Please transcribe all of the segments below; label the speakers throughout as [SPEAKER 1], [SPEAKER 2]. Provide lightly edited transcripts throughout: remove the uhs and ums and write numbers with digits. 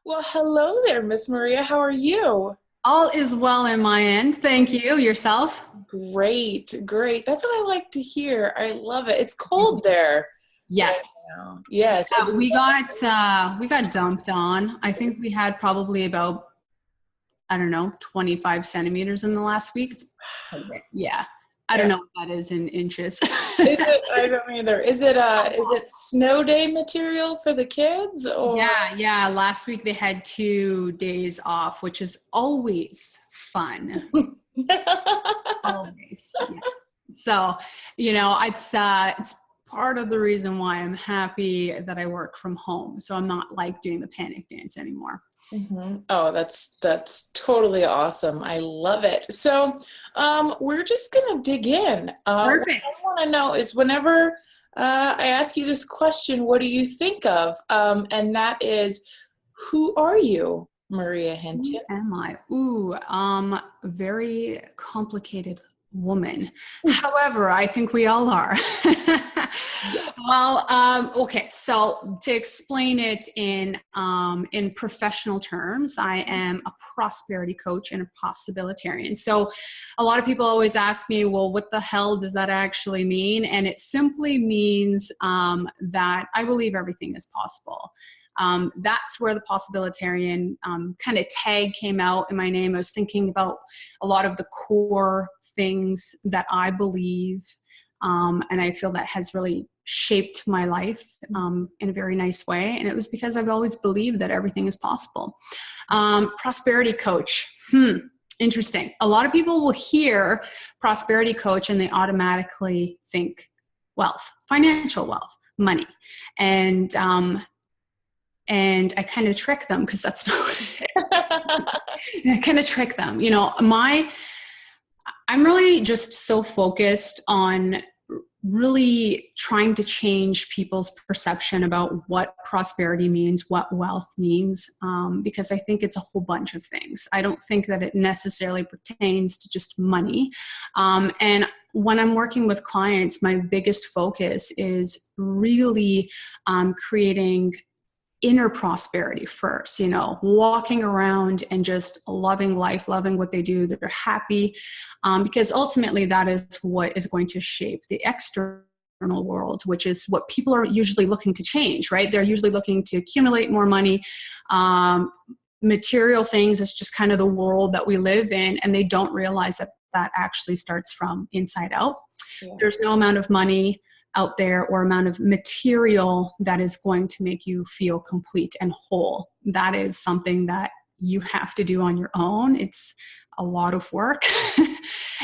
[SPEAKER 1] Well, hello there, Miss Maria. How are you?
[SPEAKER 2] All is well in my end. Thank you. Yourself?
[SPEAKER 1] Great, great. That's what I like to hear. I love it. It's cold there right
[SPEAKER 2] Yes.
[SPEAKER 1] now. Yes.
[SPEAKER 2] We got dumped on. I think we had probably about, I don't know, 25 centimeters in the last week. It's quite a bit. Yeah. I don't
[SPEAKER 1] Yeah.
[SPEAKER 2] know what that is in inches.
[SPEAKER 1] Is it? I don't either. Is it snow day material for the kids or?
[SPEAKER 2] Yeah. Last week they had 2 days off, which is always fun. Always. Yeah. So, it's part of the reason why I'm happy that I work from home. So I'm not like doing the panic dance anymore.
[SPEAKER 1] Oh, that's totally awesome. I love it. So, we're just gonna dig in. What
[SPEAKER 2] Perfect.
[SPEAKER 1] I want to know is whenever I ask you this question, what do you think of? And that is, who are you, Maria
[SPEAKER 2] Who
[SPEAKER 1] Hinton?
[SPEAKER 2] am I? Very complicated woman. However, I think we all are. Well, okay. So to explain it in professional terms, I am a prosperity coach and a possibilitarian. So a lot of people always ask me, well, what the hell does that actually mean? And it simply means that I believe everything is possible. That's where the possibilitarian kind of tag came out in my name. I was thinking about a lot of the core things that I believe, and I feel that has really shaped my life in a very nice way. And it was because I've always believed that everything is possible. Prosperity coach. Interesting. A lot of people will hear prosperity coach and they automatically think wealth, financial wealth, money. And I kind of trick them because that's not what it is. I kind of trick them. I'm really just so focused on really trying to change people's perception about what prosperity means, what wealth means, because I think it's a whole bunch of things. I don't think that it necessarily pertains to just money. And when I'm working with clients, my biggest focus is really creating inner prosperity first, walking around and just loving life, loving what they do, they're happy, because ultimately that is what is going to shape the external world, which is what people are usually looking to change, right? They're usually looking to accumulate more money. Material things is just kind of the world that we live in, and they don't realize that that actually starts from inside out. Yeah. There's no amount of money out there or amount of material that is going to make you feel complete and whole. That is something that you have to do on your own. It's a lot of work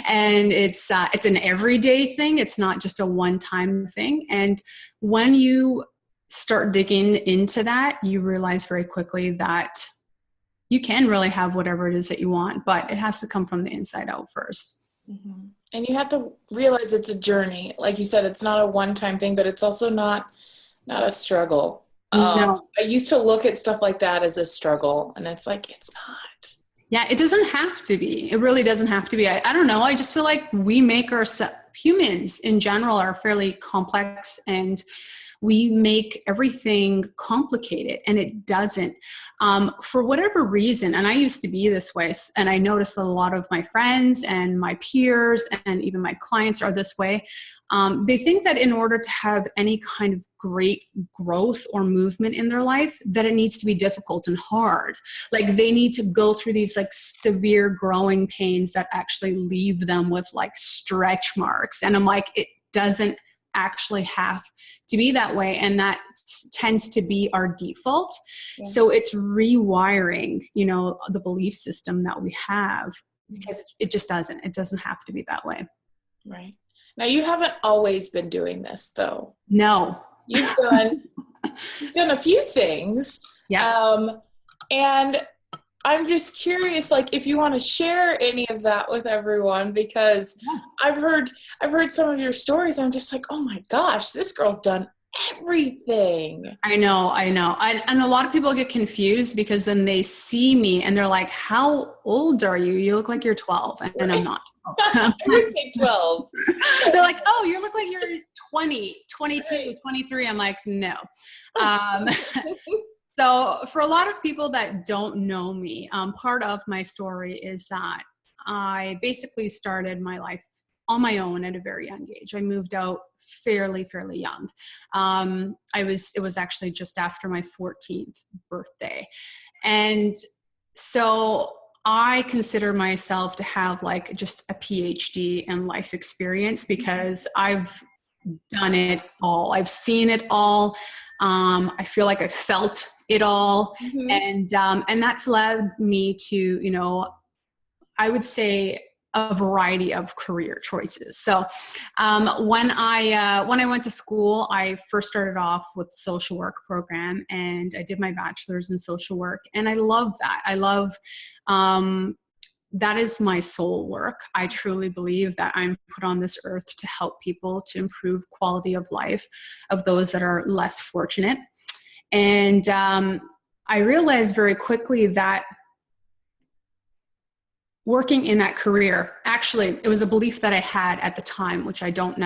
[SPEAKER 2] and it's an everyday thing. It's not just a one-time thing. And when you start digging into that, you realize very quickly that you can really have whatever it is that you want, but it has to come from the inside out first.
[SPEAKER 1] Mm-hmm. And you have to realize it's a journey. Like you said, it's not a one-time thing, but it's also not a struggle.
[SPEAKER 2] No.
[SPEAKER 1] I used to look at stuff like that as a struggle, and it's like, it's not.
[SPEAKER 2] Yeah, it doesn't have to be. It really doesn't have to be. I don't know. I just feel like we make humans in general are fairly complex, and we make everything complicated, and it doesn't. For whatever reason, and I used to be this way, and I noticed that a lot of my friends and my peers and even my clients are this way. They think that in order to have any kind of great growth or movement in their life, that it needs to be difficult and hard. Like they need to go through these like severe growing pains that actually leave them with like stretch marks. And I'm like, it doesn't actually have to be that way, and that tends to be our default. Yeah. So it's rewiring, the belief system that we have, because it doesn't have to be that way.
[SPEAKER 1] Right. Now you haven't always been doing this though.
[SPEAKER 2] No.
[SPEAKER 1] You've done a few things.
[SPEAKER 2] Yeah.
[SPEAKER 1] And I'm just curious, like, if you want to share any of that with everyone, because I've heard some of your stories. And I'm just like, oh my gosh, this girl's done everything.
[SPEAKER 2] I know. And a lot of people get confused because then they see me and they're like, how old are you? You look like you're 12. And I'm not
[SPEAKER 1] 12. I would say 12.
[SPEAKER 2] They're like, oh, you look like you're 20, 22, 23. I'm like, no. So for a lot of people that don't know me, part of my story is that I basically started my life on my own at a very young age. I moved out fairly young. It was actually just after my 14th birthday. And so I consider myself to have like just a PhD in life experience because I've done it all. I've seen it all. I feel like I felt it all. Mm-hmm. And that's led me to, you know, I would say a variety of career choices. So when I went to school, I first started off with social work program, and I did my bachelor's in social work, and I love that. I love that is my soul work. I truly believe that I'm put on this earth to help people to improve quality of life of those that are less fortunate. And I realized very quickly that working in that career, actually, it was a belief that I had at the time, which I don't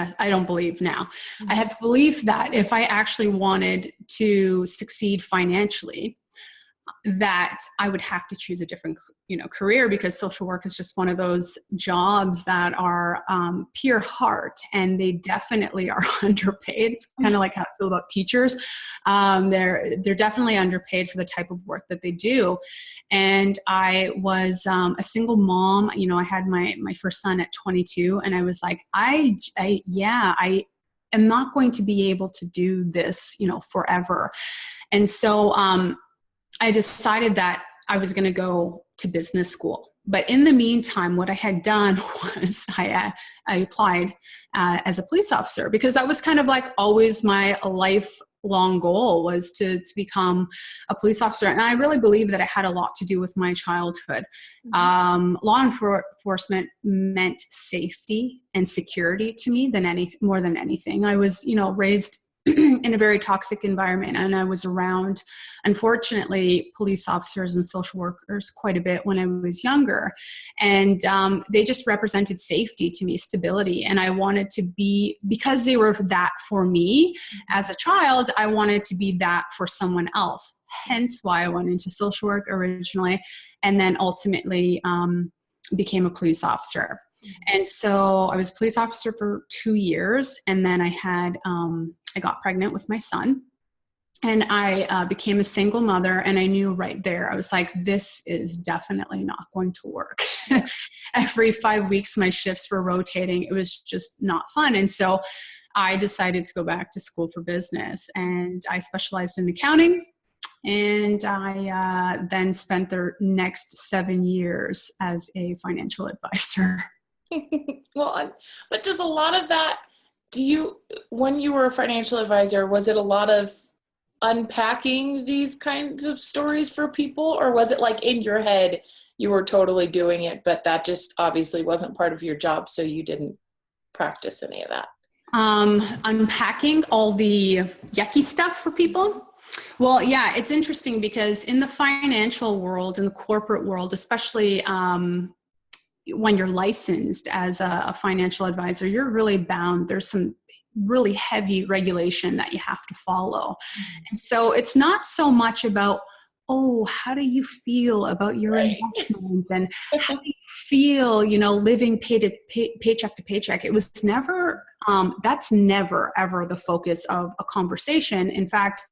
[SPEAKER 2] believe now. Mm-hmm. I had the belief that if I actually wanted to succeed financially, that I would have to choose a different, career, because social work is just one of those jobs that are pure heart, and they definitely are underpaid. It's kind of like how I feel about teachers. They're definitely underpaid for the type of work that they do. And I was a single mom. I had my first son at 22, and I was like, I am not going to be able to do this, forever. And so I decided that I was going to go to business school. But in the meantime, what I had done was I applied as a police officer, because that was kind of like always my lifelong goal, was to become a police officer. And I really believe that it had a lot to do with my childhood. Mm-hmm. Law enforcement meant safety and security to me more than anything. I was, raised in a very toxic environment, and I was around, unfortunately, police officers and social workers quite a bit when I was younger, and they just represented safety to me, stability, and I wanted to be, because they were that for me as a child, I wanted to be that for someone else, hence why I went into social work originally, and then ultimately became a police officer. And so I was a police officer for 2 years, and then I got pregnant with my son, and I became a single mother, and I knew right there, I was like, this is definitely not going to work. Every 5 weeks, my shifts were rotating. It was just not fun. And so I decided to go back to school for business, and I specialized in accounting. And I then spent the next 7 years as a financial advisor.
[SPEAKER 1] Well, but does a lot of that, when you were a financial advisor, was it a lot of unpacking these kinds of stories for people, or was it like in your head you were totally doing it, but that just obviously wasn't part of your job, so you didn't practice any of that?
[SPEAKER 2] Unpacking all the yucky stuff for people. Well, yeah, it's interesting because in the financial world, in the corporate world, especially when you're licensed as a financial advisor, you're really bound. There's some really heavy regulation that you have to follow. Mm-hmm. And so it's not so much about, how do you feel about your investments, and how do you feel, living paycheck to paycheck. It was never, that's never, ever the focus of a conversation. In fact,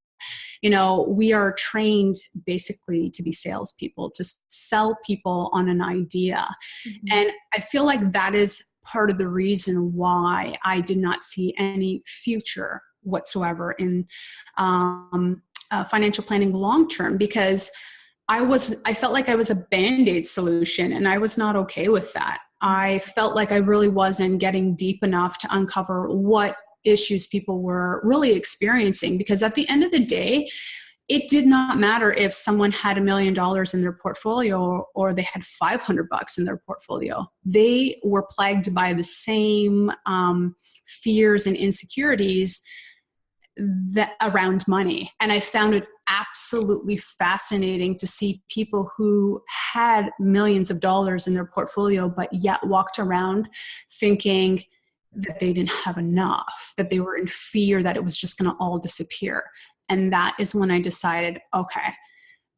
[SPEAKER 2] we are trained basically to be salespeople, to sell people on an idea. Mm-hmm. And I feel like that is part of the reason why I did not see any future whatsoever in financial planning long-term, because I felt like I was a Band-Aid solution, and I was not okay with that. I felt like I really wasn't getting deep enough to uncover what issues people were really experiencing, because at the end of the day, it did not matter if someone had $1 million in their portfolio or they had $500 in their portfolio. They were plagued by the same fears and insecurities around money. And I found it absolutely fascinating to see people who had millions of dollars in their portfolio, but yet walked around thinking that they didn't have enough, that they were in fear that it was just going to all disappear. And that is when I decided, okay,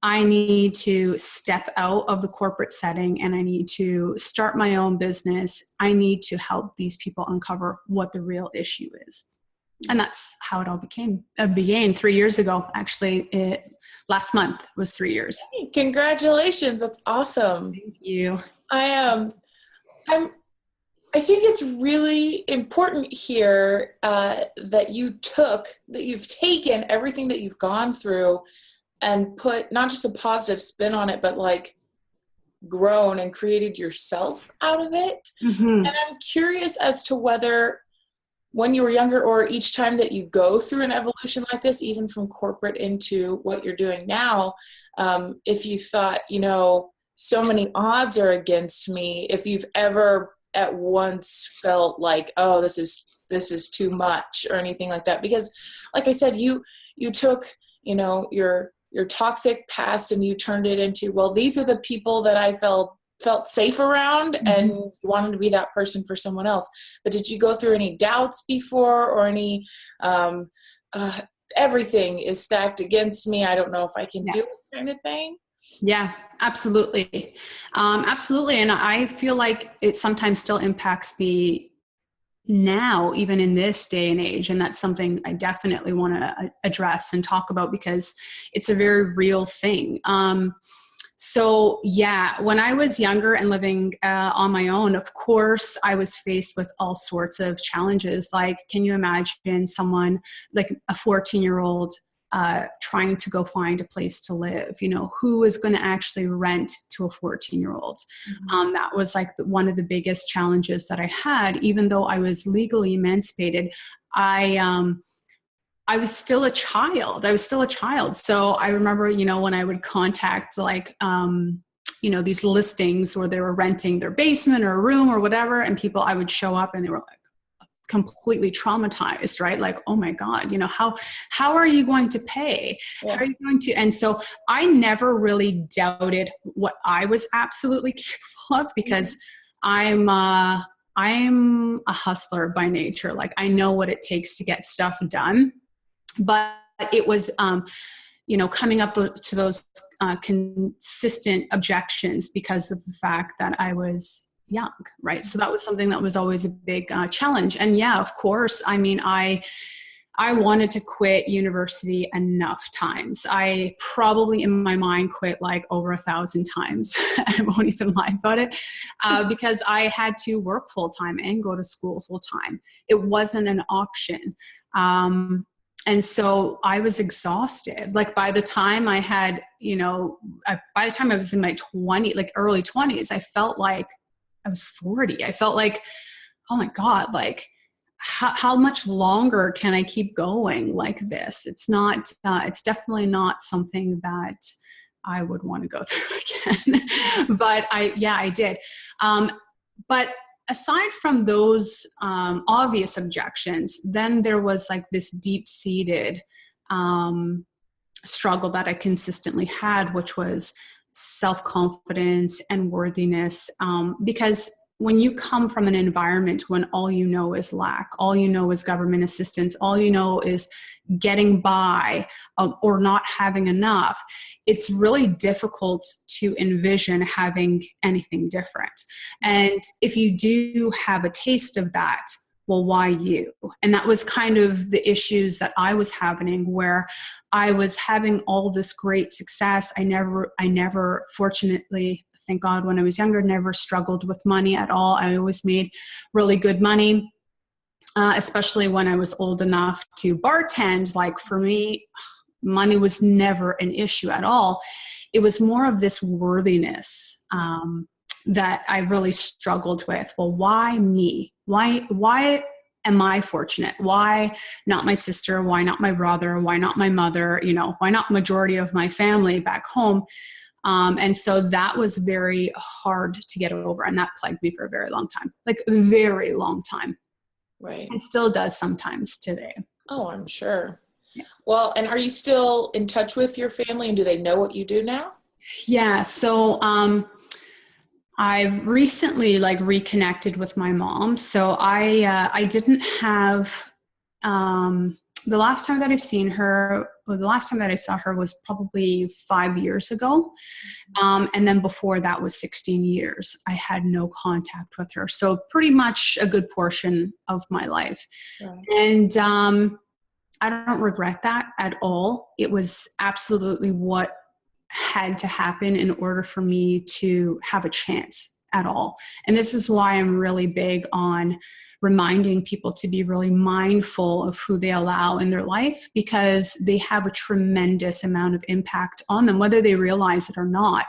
[SPEAKER 2] I need to step out of the corporate setting and I need to start my own business. I need to help these people uncover what the real issue is. And that's how it all began 3 years ago. Actually, last month was 3 years.
[SPEAKER 1] Hey, congratulations. That's awesome.
[SPEAKER 2] Thank you.
[SPEAKER 1] I think it's really important here that you've taken everything that you've gone through and put not just a positive spin on it, but like grown and created yourself out of it.
[SPEAKER 2] Mm-hmm.
[SPEAKER 1] And I'm curious as to whether when you were younger or each time that you go through an evolution like this, even from corporate into what you're doing now, if you thought, so many odds are against me, if you've ever at once felt like, oh, this is too much or anything like that. Because like I said, you took, your toxic past and you turned it into, well, these are the people that I felt safe around, mm-hmm. and you wanted to be that person for someone else. But did you go through any doubts before or any, everything is stacked against me, I don't know if I can do it kind of thing?
[SPEAKER 2] Yeah, absolutely. Absolutely. And I feel like it sometimes still impacts me now, even in this day and age. And that's something I definitely want to address and talk about because it's a very real thing. So yeah, when I was younger and living on my own, of course, I was faced with all sorts of challenges. Like, can you imagine someone like a 14-year-old trying to go find a place to live? Who is going to actually rent to a 14-year-old? Mm-hmm. That was like one of the biggest challenges that I had. Even though I was legally emancipated, I was still a child. So I remember, when I would contact like, these listings where they were renting their basement or a room or whatever, and I would show up and they were like completely traumatized, right? Like, oh my God, how are you going to pay? Yeah. How are you going to? And so I never really doubted what I was absolutely capable of because I'm a hustler by nature. Like I know what it takes to get stuff done. But it was, coming up to those consistent objections because of the fact that I was young, right? So that was something that was always a big challenge. And yeah, of course, I mean, I wanted to quit university enough times. I probably in my mind quit like over 1,000 times. I won't even lie about it because I had to work full time and go to school full time. It wasn't an option. And so I was exhausted. Like by the time I had, by the time I was in my early 20s, I felt like I was 40. I felt like, oh my God, like how much longer can I keep going like this? It's not, it's definitely not something that I would want to go through again. But I did. But aside from those obvious objections, then there was like this deep-seated struggle that I consistently had, which was self-confidence and worthiness. Because when you come from an environment when all you know is lack, all you know is government assistance, all you know is getting by or not having enough, it's really difficult to envision having anything different. And if you do have a taste of that, well, why you? And that was kind of the issues that I was having, where I was having all this great success. I never, fortunately, thank God, when I was younger, never struggled with money at all. I always made really good money. Especially when I was old enough to bartend. Like for me, money was never an issue at all. It was more of this worthiness that I really struggled with. Well, why me? Why am I fortunate? Why not my sister? Why not my brother? Why not my mother? Why not majority of my family back home? And so that was very hard to get over. And that plagued me for a very long time, like a very long time.
[SPEAKER 1] Right.
[SPEAKER 2] It still does sometimes today.
[SPEAKER 1] Oh, I'm sure. Yeah. Well, and are you still in touch with your family, and do they know what you do now? Yeah.
[SPEAKER 2] So, I've recently reconnected with my mom. So I didn't have, the last time that I've seen her well, the last time that I saw her was probably 5 years ago. And then before that was 16 years. I had no contact with her. So pretty much a good portion of my life.
[SPEAKER 1] Right.
[SPEAKER 2] And I don't regret that at all. It was absolutely what had to happen in order for me to have a chance at all. And this is why I'm really big on reminding people to be really mindful of who they allow in their life, because they have a tremendous amount of impact on them, whether they realize it or not.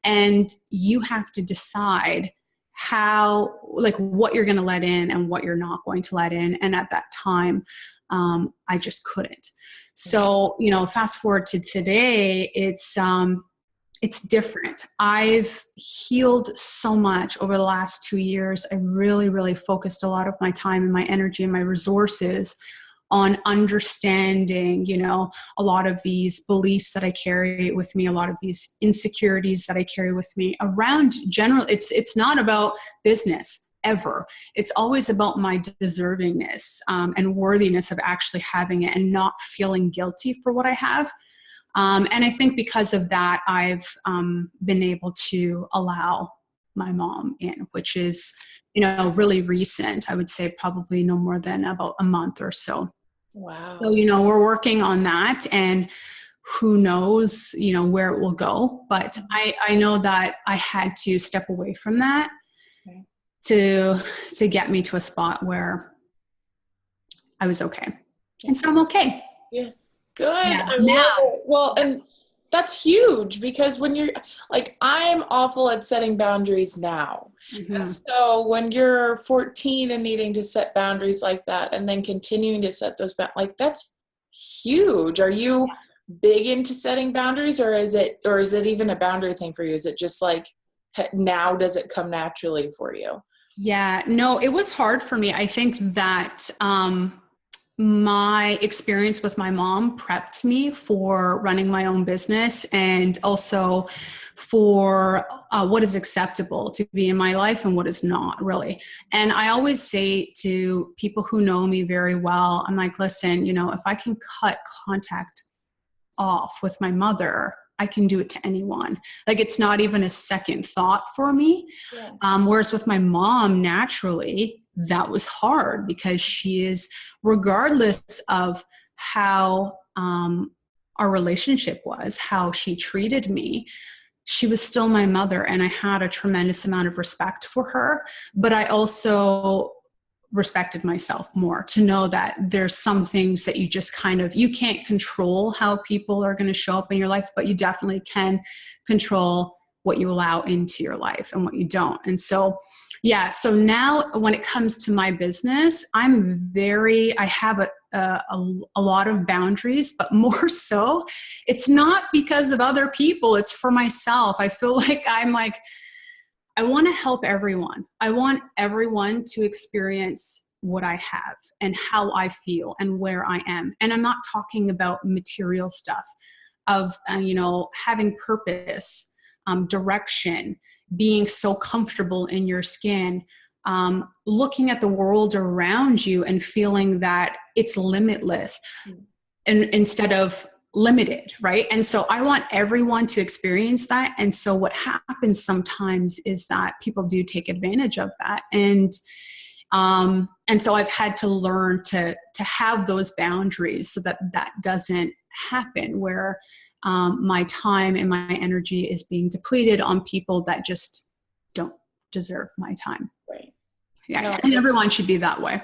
[SPEAKER 2] And you have to decide how, like, what you're going to let in and what you're not going to let in. And at that time, I just couldn't. So, fast forward to today, it's different. I've healed so much over the last 2 years. I really, really focused a lot of my time and my energy and my resources on understanding, a lot of these beliefs that I carry with me, a lot of these insecurities that I carry with me around general. It's not about business ever. It's always about my deservingness and worthiness of actually having it and not feeling guilty for what I have. And I think because of that, I've been able to allow my mom in, which is, really recent. I would say probably no more than about a month or so.
[SPEAKER 1] Wow.
[SPEAKER 2] So, we're working on that, and who knows, where it will go. But I know that I had to step away from that to get me to a spot where I was okay. And so I'm okay.
[SPEAKER 1] Yes. Good.
[SPEAKER 2] Yeah.
[SPEAKER 1] I love it. Well, and that's huge, because when you're like, I'm awful at setting boundaries now.
[SPEAKER 2] Mm-hmm.
[SPEAKER 1] And so when you're 14 and needing to set boundaries like that, and then continuing to set those boundaries, that's huge. Are you big into setting boundaries, or is it even a boundary thing for you? Is it just like, now does it come naturally for you?
[SPEAKER 2] Yeah, no, it was hard for me. I think that, my experience with my mom prepped me for running my own business, and also for what is acceptable to be in my life and what is not, really. And I always say to people who know me very well, I'm like, listen, if I can cut contact off with my mother, I can do it to anyone. Like, it's not even a second thought for me. Yeah. Whereas with my mom, naturally, that was hard, because she is, regardless of how our relationship was, how she treated me, she was still my mother, and I had a tremendous amount of respect for her. But I also respected myself more, to know that there's some things that you just you can't control how people are going to show up in your life, but you definitely can control what you allow into your life and what you don't. And so, yeah. So now when it comes to my business, I have a lot of boundaries, but more so, it's not because of other people. It's for myself. I feel like I want to help everyone. I want everyone to experience what I have and how I feel and where I am. And I'm not talking about material stuff of, having purpose, direction, being so comfortable in your skin, looking at the world around you and feeling that it's limitless, and instead of limited, right? And so I want everyone to experience that. And so what happens sometimes is that people do take advantage of that. And so I've had to learn to have those boundaries so that doesn't happen, where my time and my energy is being depleted on people that just don't deserve my time.
[SPEAKER 1] Right.
[SPEAKER 2] Yeah. No, and everyone should be that way.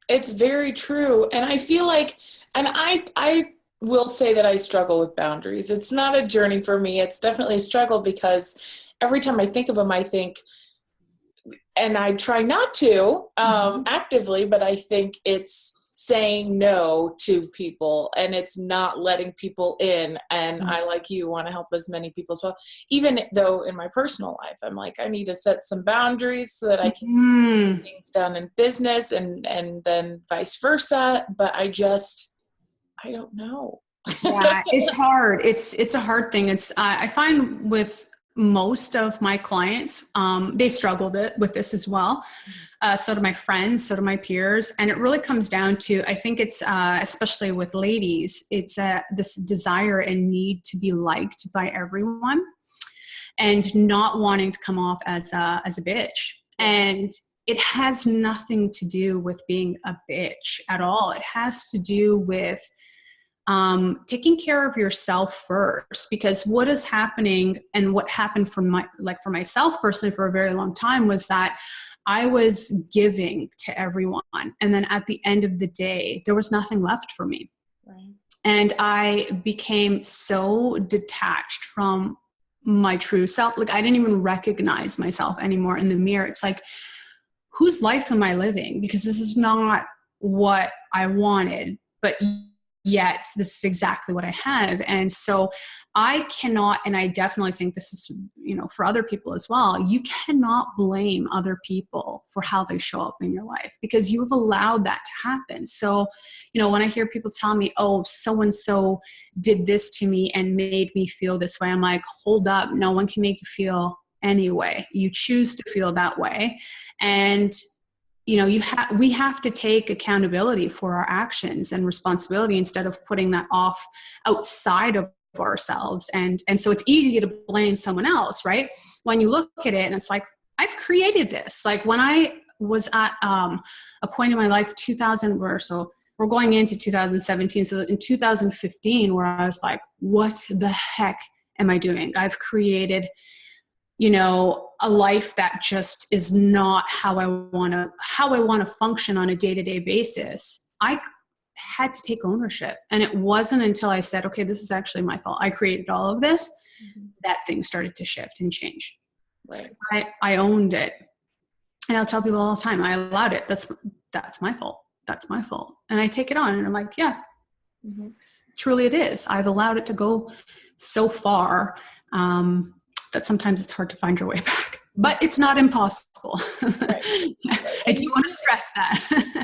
[SPEAKER 1] It's very true. And I feel like, and I will say that I struggle with boundaries. It's not a journey for me. It's definitely a struggle, because every time I think of them, I think, and I try not to actively, but I think it's saying no to people, and it's not letting people in. And I, like you, want to help as many people as well. Even though in my personal life, I'm like, I need to set some boundaries so that I can get things done in business, and then vice versa. But I don't know.
[SPEAKER 2] Yeah, it's hard. It's a hard thing. I find with most of my clients, they struggled with this as well. So do my friends, so do my peers. And it really comes down to, I think it's, especially with ladies, it's this desire and need to be liked by everyone and not wanting to come off as a bitch. And it has nothing to do with being a bitch at all. It has to do with taking care of yourself first, because what is happening and what happened for myself personally for a very long time was that I was giving to everyone. And then at the end of the day, there was nothing left for me.
[SPEAKER 1] Right.
[SPEAKER 2] And I became so detached from my true self. Like I didn't even recognize myself anymore in the mirror. It's like, whose life am I living? Because this is not what I wanted, but yet this is exactly what I have. And so I cannot, and I definitely think this is, for other people as well, you cannot blame other people for how they show up in your life because you have allowed that to happen. So, when I hear people tell me, oh, so-and-so did this to me and made me feel this way, I'm like, hold up, no one can make you feel any way. You choose to feel that way. And we have to take accountability for our actions and responsibility instead of putting that off outside of ourselves. And so it's easy to blame someone else, right? When you look at it and it's like, I've created this. Like when I was at a point in my life, 2000 or so, we're going into 2017. So in 2015, where I was like, what the heck am I doing? I've created a life that just is not how I want to function on a day-to-day basis. I had to take ownership. And it wasn't until I said, okay, this is actually my fault. I created all of this, that things started to shift and change.
[SPEAKER 1] Right.
[SPEAKER 2] So I owned it. And I'll tell people all the time, I allowed it. That's my fault. That's my fault. And I take it on and I'm like, yeah, truly it is. I've allowed it to go so far, that sometimes it's hard to find your way back, but it's not impossible.
[SPEAKER 1] Right.
[SPEAKER 2] I do want to stress that.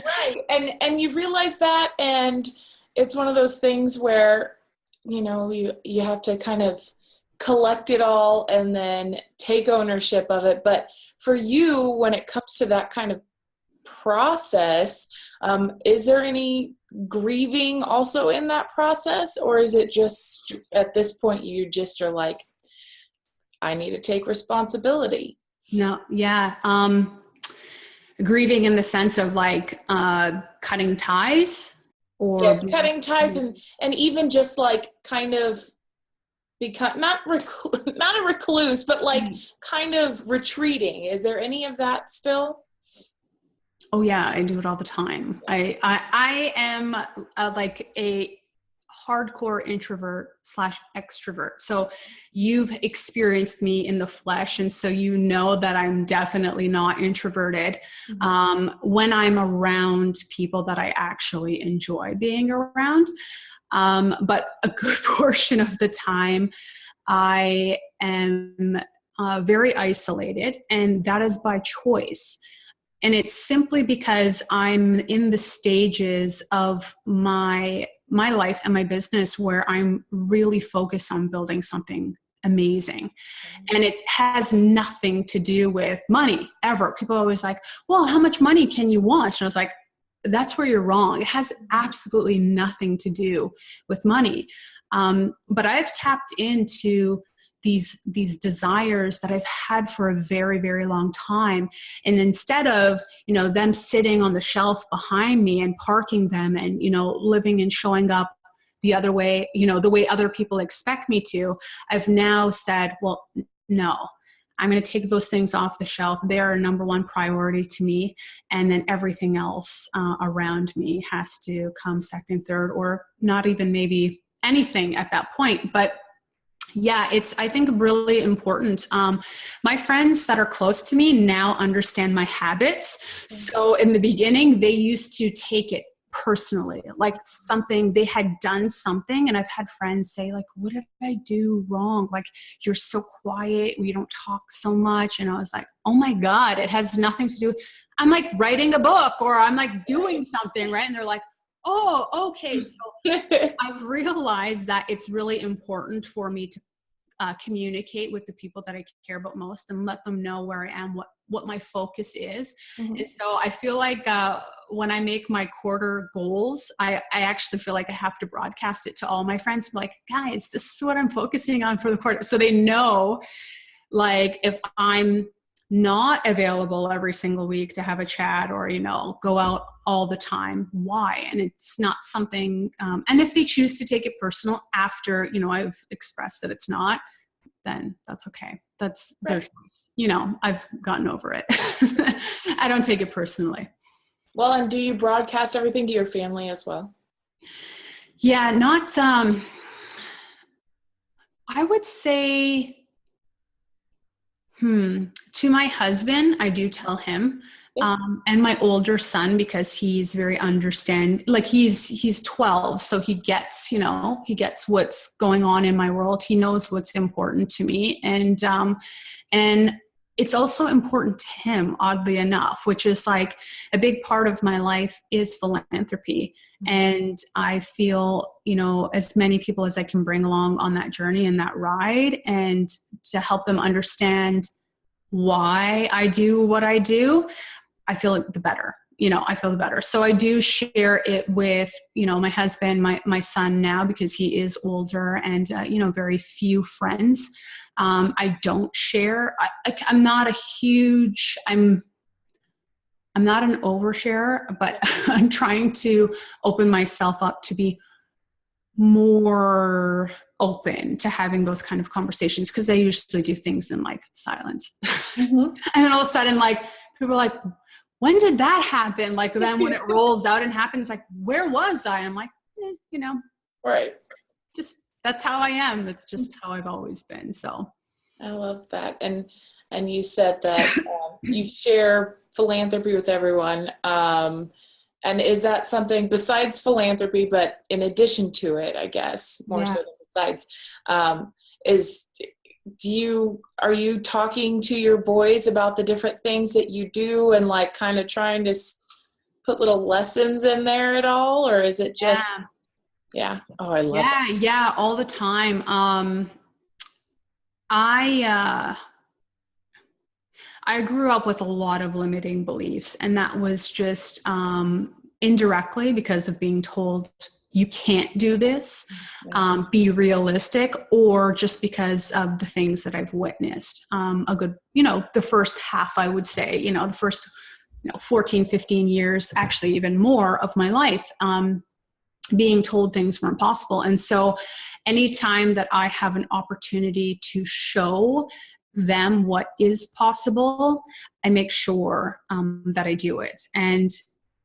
[SPEAKER 1] Right. And you realize that, and it's one of those things where, you have to kind of collect it all and then take ownership of it. But for you, when it comes to that kind of process, is there any grieving also in that process? Or is it just at this point, you just are like, I need to take responsibility?
[SPEAKER 2] No. Yeah. Grieving in the sense of like, cutting ties or
[SPEAKER 1] yes, cutting ties and even just like kind of become not a recluse, but like kind of retreating. Is there any of that still?
[SPEAKER 2] Oh yeah. I do it all the time. I am like a hardcore introvert / extrovert. So you've experienced me in the flesh. And so that I'm definitely not introverted when I'm around people that I actually enjoy being around. But a good portion of the time I am very isolated, and that is by choice. And it's simply because I'm in the stages of my life and my business where I'm really focused on building something amazing. And it has nothing to do with money ever. People are always like, well, how much money can you want? And I was like, that's where you're wrong. It has absolutely nothing to do with money. But I've tapped into these desires that I've had for a very, very long time. And instead of, them sitting on the shelf behind me and parking them and, living and showing up the other way, the way other people expect me to, I've now said, well, no, I'm going to take those things off the shelf. They are a number one priority to me. And then everything else around me has to come second, third, or not even maybe anything at that point. But yeah, it's, I think, really important. My friends that are close to me now understand my habits. So in the beginning, they used to take it personally, like something they had done something. And I've had friends say like, what did I do wrong? Like, you're so quiet. You don't talk so much. And I was like, oh my God, it has nothing to do with, I'm like writing a book or I'm like doing something, right? And they're like, oh, okay. So I've realized that it's really important for me to communicate with the people that I care about most and let them know where I am, what my focus is.
[SPEAKER 1] Mm-hmm.
[SPEAKER 2] And so I feel like when I make my quarter goals, I actually feel like I have to broadcast it to all my friends. Like, guys, this is what I'm focusing on for the quarter. So they know, like, if I'm not available every single week to have a chat or, go out all the time, why? And it's not something, and if they choose to take it personal after, I've expressed that it's not, then that's okay. That's their choice. I've gotten over it. I don't take it personally.
[SPEAKER 1] Well, and do you broadcast everything to your family as well?
[SPEAKER 2] Yeah, not, I would say, to my husband, I do tell him, and my older son, because he's very like he's 12. So he gets what's going on in my world. He knows what's important to me. And it's also important to him, oddly enough, which is like a big part of my life is philanthropy. And I feel, as many people as I can bring along on that journey and that ride, and to help them understand why I do what I do, I feel the better. I feel the better. So I do share it with, my husband, my son now, because he is older and, very few friends. I don't share. I'm not I'm not an oversharer, but I'm trying to open myself up to be more open to having those kind of conversations, because I usually do things in like silence. Mm-hmm. And then all of a sudden, like, people are like, when did that happen? Like, then when it rolls out and happens, like, where was I? I'm like,
[SPEAKER 1] right.
[SPEAKER 2] Just, that's how I am. That's just how I've always been. So
[SPEAKER 1] I love that. And you said that you share philanthropy with everyone. And is that something besides philanthropy, but in addition to it, I guess, more so than besides, are you talking to your boys about the different things that you do and like kind of trying to put little lessons in there at all? Or is it just, Oh, I love that.
[SPEAKER 2] Yeah, all the time. I grew up with a lot of limiting beliefs, and that was just indirectly because of being told you can't do this, be realistic, or just because of the things that I've witnessed. The first half, I would say, the first 14, 15 years, actually even more of my life, being told things weren't possible. And so anytime that I have an opportunity to show them what is possible, I make sure that I do it. And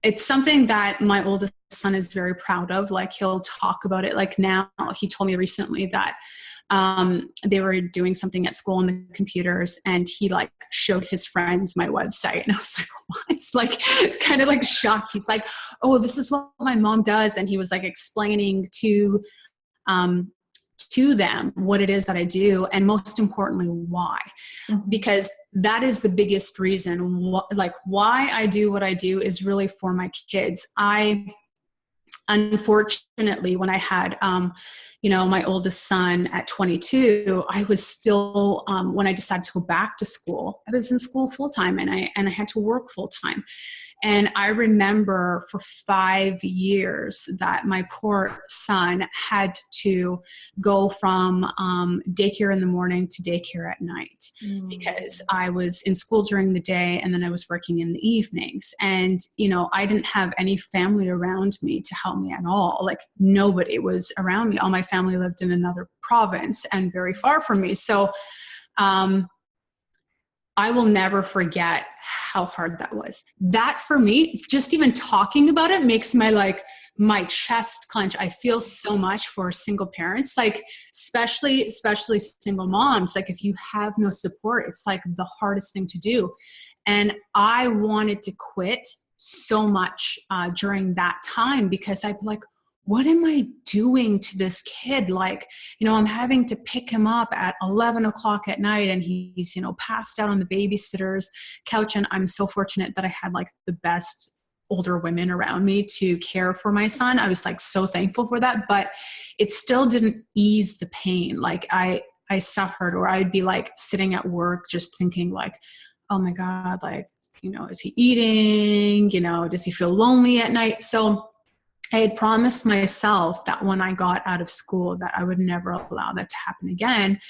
[SPEAKER 2] it's something that my oldest son is very proud of. Like, he'll talk about it. Like, now he told me recently that they were doing something at school on the computers, and he like showed his friends my website. And I was like, what? Like, kind of like shocked. He's like, oh, this is what my mom does. And he was like explaining to them what it is that I do, and most importantly, why. Mm-hmm. Because that is the biggest reason why I do what I do is really for my kids. Unfortunately, when I had, my oldest son at 22, I was still, when I decided to go back to school, I was in school full time, and I had to work full time. And I remember for 5 years that my poor son had to go from daycare in the morning to daycare at night, because I was in school during the day and then I was working in the evenings. And, I didn't have any family around me to help me at all. Like, nobody was around me. All my family lived in another province and very far from me. So I will never forget how hard that was. That, for me, just even talking about it makes my chest clench. I feel so much for single parents, like especially single moms. Like, if you have no support, it's like the hardest thing to do. And I wanted to quit so much during that time, because I'd be like, what am I doing to this kid? Like, I'm having to pick him up at 11 o'clock at night, and he's, passed out on the babysitter's couch. And I'm so fortunate that I had like the best older women around me to care for my son. I was like so thankful for that, but it still didn't ease the pain. Like, I I suffered, or I'd be like sitting at work just thinking like, oh my God, like, is he eating? Does he feel lonely at night? So I had promised myself that when I got out of school that I would never allow that to happen again.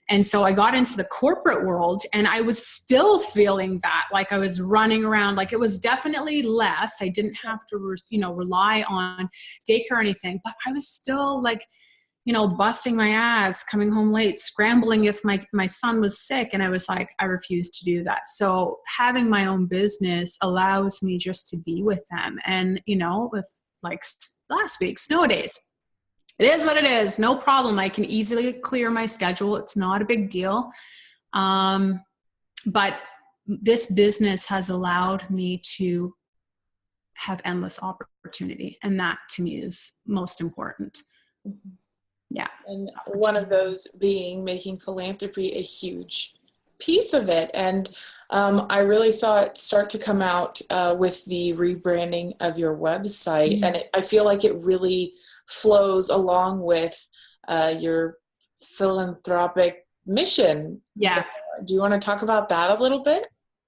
[SPEAKER 2] And so I got into the corporate world, and I was still feeling that, like I was running around, like it was definitely less. I didn't have to, rely on daycare or anything, but I was still like, busting my ass, coming home late, scrambling if my son was sick. And I was like, I refuse to do that. So having my own business allows me just to be with them. And, with like last week, snow days, it is what it is. No problem. I can easily clear my schedule. It's not a big deal. But this business has allowed me to have endless opportunity. And that to me is most important.
[SPEAKER 1] Mm-hmm.
[SPEAKER 2] Yeah.
[SPEAKER 1] And one of those being making philanthropy a huge piece of it. And I really saw it start to come out with the rebranding of your website. And I feel like it really flows along with your philanthropic mission.
[SPEAKER 2] Yeah.
[SPEAKER 1] Do you want to talk about that a little bit?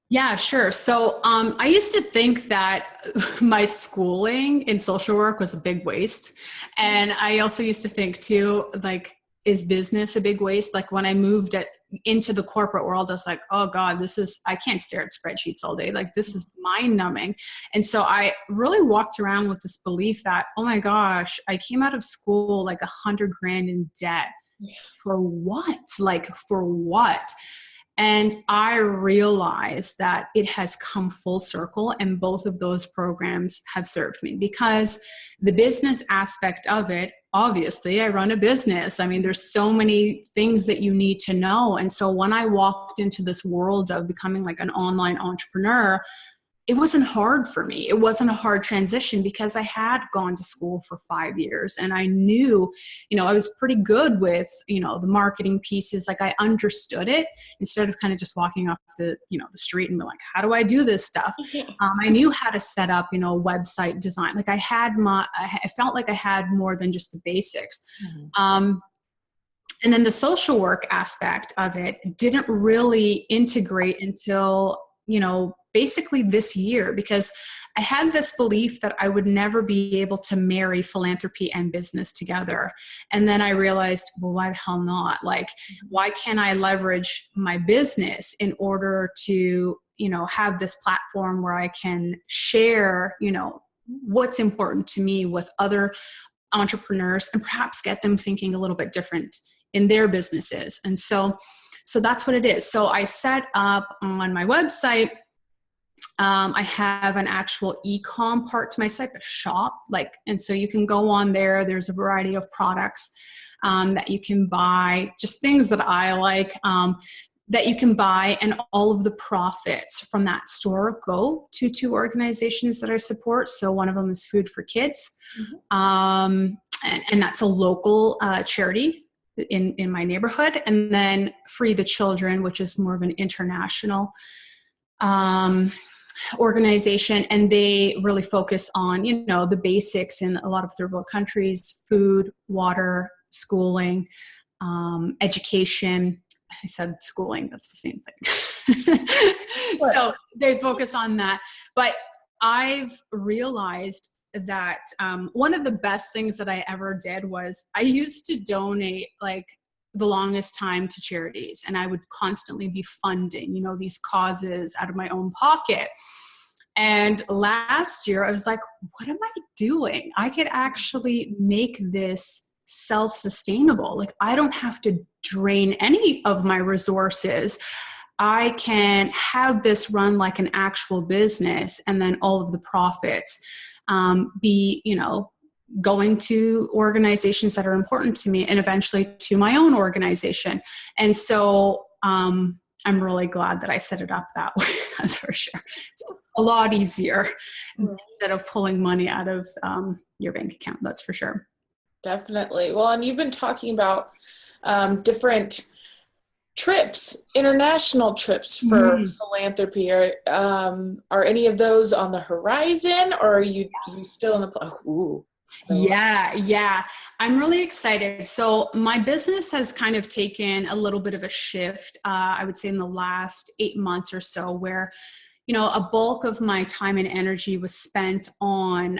[SPEAKER 2] Yeah, sure. So I used to think that my schooling in social work was a big waste. And I also used to think too, like, is business a big waste? Like when I moved into the corporate world, I was like, oh God, I can't stare at spreadsheets all day. Like this is mind numbing. And so I really walked around with this belief that, oh my gosh, I came out of school like $100,000 in debt. For what? Like for what? And I realized that it has come full circle, and both of those programs have served me, because the business aspect of it, obviously I run a business. I mean, there's so many things that you need to know. And so when I walked into this world of becoming like an online entrepreneur, it wasn't hard for me. It wasn't a hard transition because I had gone to school for 5 years, and I knew, I was pretty good with, the marketing pieces. Like I understood it instead of kind of just walking off the street and be like, how do I do this stuff? I knew how to set up, website design. Like I felt like I had more than just the basics. Mm-hmm. And then the social work aspect of it didn't really integrate until, basically this year, because I had this belief that I would never be able to marry philanthropy and business together. And then I realized, well, why the hell not? Like, why can't I leverage my business in order to, have this platform where I can share, what's important to me with other entrepreneurs and perhaps get them thinking a little bit different in their businesses. And so that's what it is. So I set up on my website, I have an actual e-com part to my site, a shop, and so you can go on there. There's a variety of products that you can buy, just things that I like, that you can buy, and all of the profits from that store go to 2 organizations that I support. So one of them is Food for Kids, and that's a local charity in my neighborhood, and then Free the Children, which is more of an international organization, and they really focus on the basics in a lot of third world countries: food, water, schooling, education. I said schooling, that's the same thing. So they focus on that. But I've realized that one of the best things that I ever did was I used to donate the longest time to charities, and I would constantly be funding, these causes out of my own pocket. And last year I was like, what am I doing? I could actually make this self-sustainable. Like I don't have to drain any of my resources. I can have this run like an actual business, and then all of the profits be, going to organizations that are important to me, and eventually to my own organization. And so I'm really glad that I set it up that way. That's for sure. It's a lot easier instead of pulling money out of your bank account. That's for sure.
[SPEAKER 1] Definitely. Well, and you've been talking about different trips, international trips for philanthropy. Are any of those on the horizon, or are you still in the
[SPEAKER 2] Yeah. I'm really excited. So my business has kind of taken a little bit of a shift, I would say in the last 8 months or so, where, a bulk of my time and energy was spent on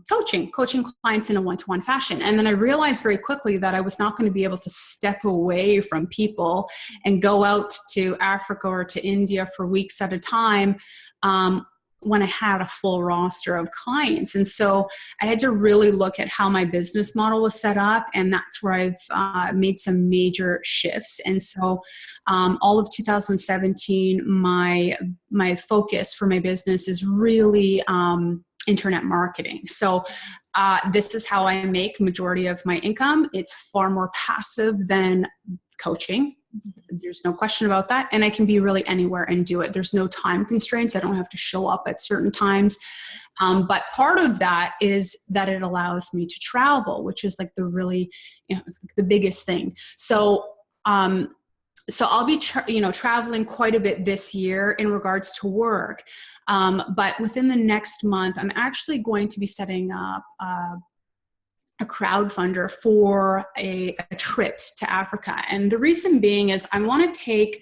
[SPEAKER 2] coaching clients in a one-to-one fashion. And then I realized very quickly that I was not going to be able to step away from people and go out to Africa or to India for weeks at a time when I had a full roster of clients. And so I had to really look at how my business model was set up. And that's where I've made some major shifts. And so all of 2017, my focus for my business is really internet marketing. So this is how I make majority of my income. It's far more passive than coaching. There's no question about that. And I can be really anywhere and do it. There's no time constraints. I don't have to show up at certain times. But part of that is that it allows me to travel, which is like the really, it's like the biggest thing. So I'll be, traveling quite a bit this year in regards to work. But within the next month, I'm actually going to be setting up a crowdfunder for a trip to Africa. And the reason being is I want to take,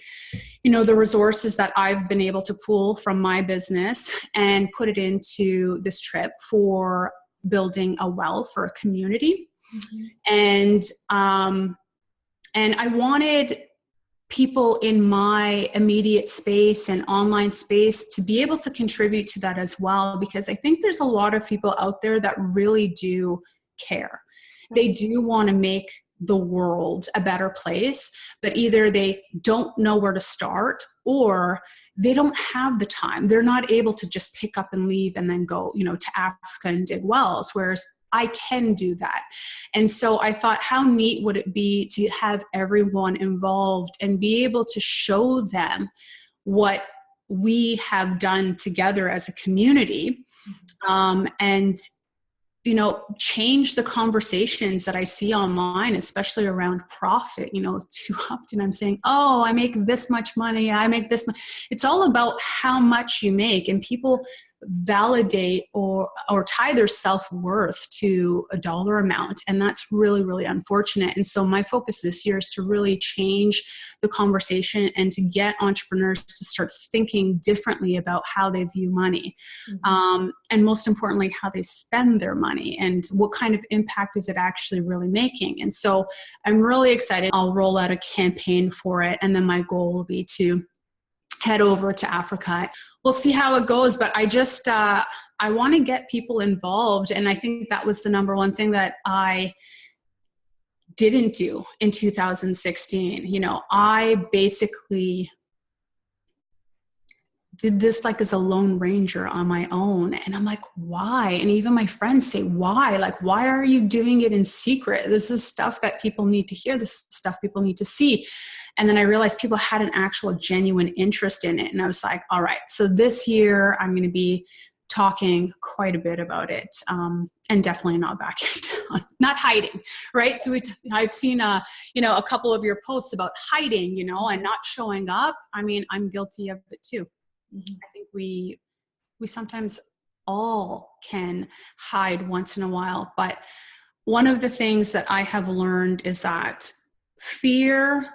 [SPEAKER 2] the resources that I've been able to pull from my business and put it into this trip for building a wealth for a community. Mm-hmm. And I wanted people in my immediate space and online space to be able to contribute to that as well, because I think there's a lot of people out there that really do care. They do want to make the world a better place, but either they don't know where to start or they don't have the time. They're not able to just pick up and leave and then go, to Africa and dig wells, whereas I can do that. And so I thought, how neat would it be to have everyone involved and be able to show them what we have done together as a community, and change the conversations that I see online, especially around profit. Too often I'm saying, oh, I make this much money. I make this much. It's all about how much you make, and people validate or tie their self-worth to a dollar amount. And that's really, really unfortunate. And so my focus this year is to really change the conversation and to get entrepreneurs to start thinking differently about how they view money. Mm-hmm. And most importantly, how they spend their money and what kind of impact is it actually really making. And so I'm really excited. I'll roll out a campaign for it. And then my goal will be to head over to Africa. We'll see how it goes, but I just, I want to get people involved. And I think that was the number one thing that I didn't do in 2016. I basically did this like as a lone ranger on my own. And I'm like, why? And even my friends say, why? Like, why are you doing it in secret? This is stuff that people need to hear. This is stuff people need to see. And then I realized people had an actual genuine interest in it. And I was like, all right, so this year I'm going to be talking quite a bit about it, and definitely not backing down, not hiding, right? So I've seen, a couple of your posts about hiding, and not showing up. I mean, I'm guilty of it too. Mm-hmm. I think we sometimes all can hide once in a while. But one of the things that I have learned is that fear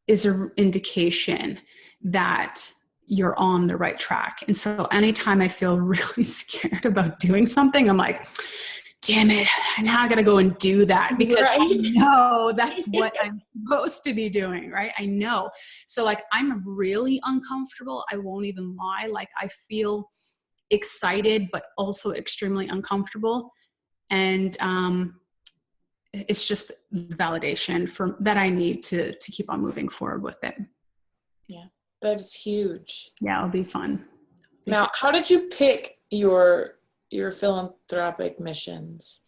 [SPEAKER 2] is an indication that you're on the right track. And so anytime I feel really scared about doing something, I'm like, damn it, now I got to go and do that because I know that's what I'm supposed to be doing, right? I know. So like, I'm really uncomfortable. I won't even lie. Like, I feel excited, but also extremely uncomfortable. And, it's just validation that I need to keep on moving forward with it.
[SPEAKER 1] Yeah, that is huge.
[SPEAKER 2] Yeah, it'll be fun.
[SPEAKER 1] Now, how did you pick your philanthropic missions?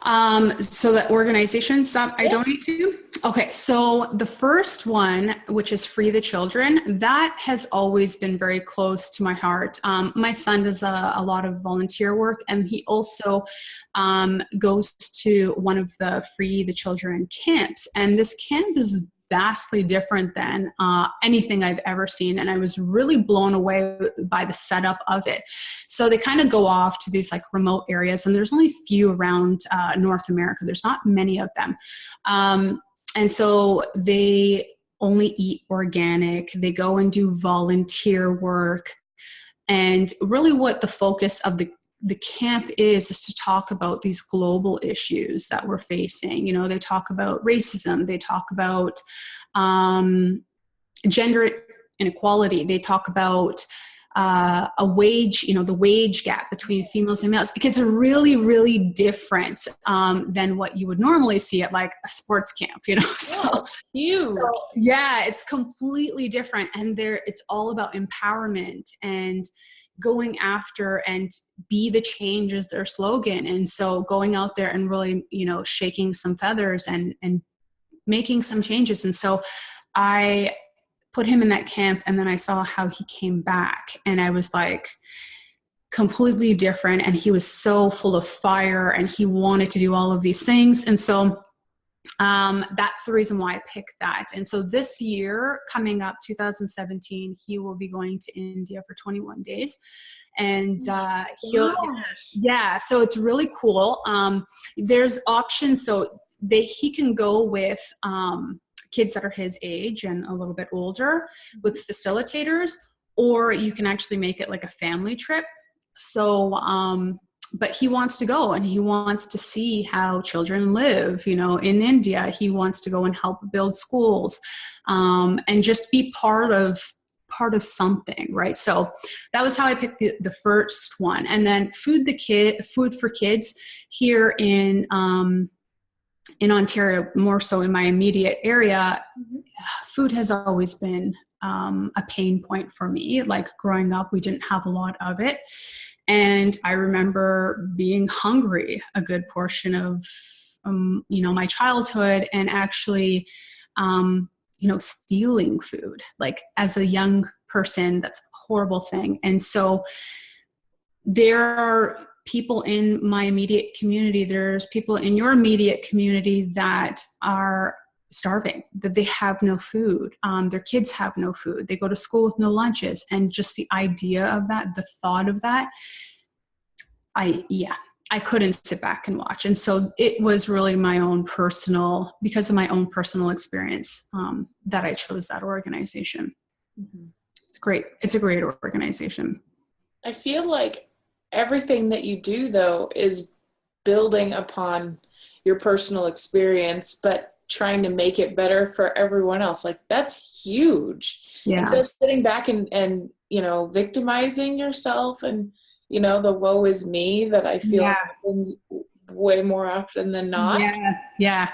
[SPEAKER 2] So the organizations that I donate to. Okay. So the first one, which is Free the Children, that has always been very close to my heart. My son does a lot of volunteer work, and he also goes to one of the Free the Children camps. And this camp is vastly different than anything I've ever seen. And I was really blown away by the setup of it. So they kind of go off to these like remote areas, and there's only a few around North America. There's not many of them. And so they only eat organic. They go and do volunteer work. And really what the focus of the camp is to talk about these global issues that we're facing. You know, they talk about racism. They talk about gender inequality. They talk about a wage, you know, the wage gap between females and males. It's really, really different than what you would normally see at like a sports camp, you know. So yeah, it's completely different. And it's all about empowerment and going after and be the change is their slogan. And so going out there and really, you know, shaking some feathers and making some changes. And so I put him in that camp, and then I saw how he came back, and I was like completely different. And he was so full of fire, and he wanted to do all of these things. And so that's the reason why I picked that. And so this year coming up, 2017, he will be going to India for 21 days. And so it's really cool. There's options. So he can go with kids that are his age and a little bit older with facilitators, or you can actually make it like a family trip. So, but he wants to go, and he wants to see how children live, you know, in India. He wants to go and help build schools, and just be part of something, right? So that was how I picked the first one. And then Food for Kids here in Ontario, more so in my immediate area, food has always been a pain point for me. Like growing up, we didn't have a lot of it. And I remember being hungry a good portion of, you know, my childhood, and actually, you know, stealing food. Like as a young person, that's a horrible thing. And so there are people in my immediate community, there's people in your immediate community that are starving, that they have no food. Their kids have no food. They go to school with no lunches. And just the idea of that, the thought of that, I couldn't sit back and watch. And so it was really because of my own personal experience, that I chose that organization. Mm-hmm. It's a great organization.
[SPEAKER 1] I feel like everything that you do, though, is building upon your personal experience, but trying to make it better for everyone else. Like, that's huge. Yeah. Instead of sitting back and, you know, victimizing yourself and, you know, the woe is me that I feel happens way more often than not.
[SPEAKER 2] Yeah.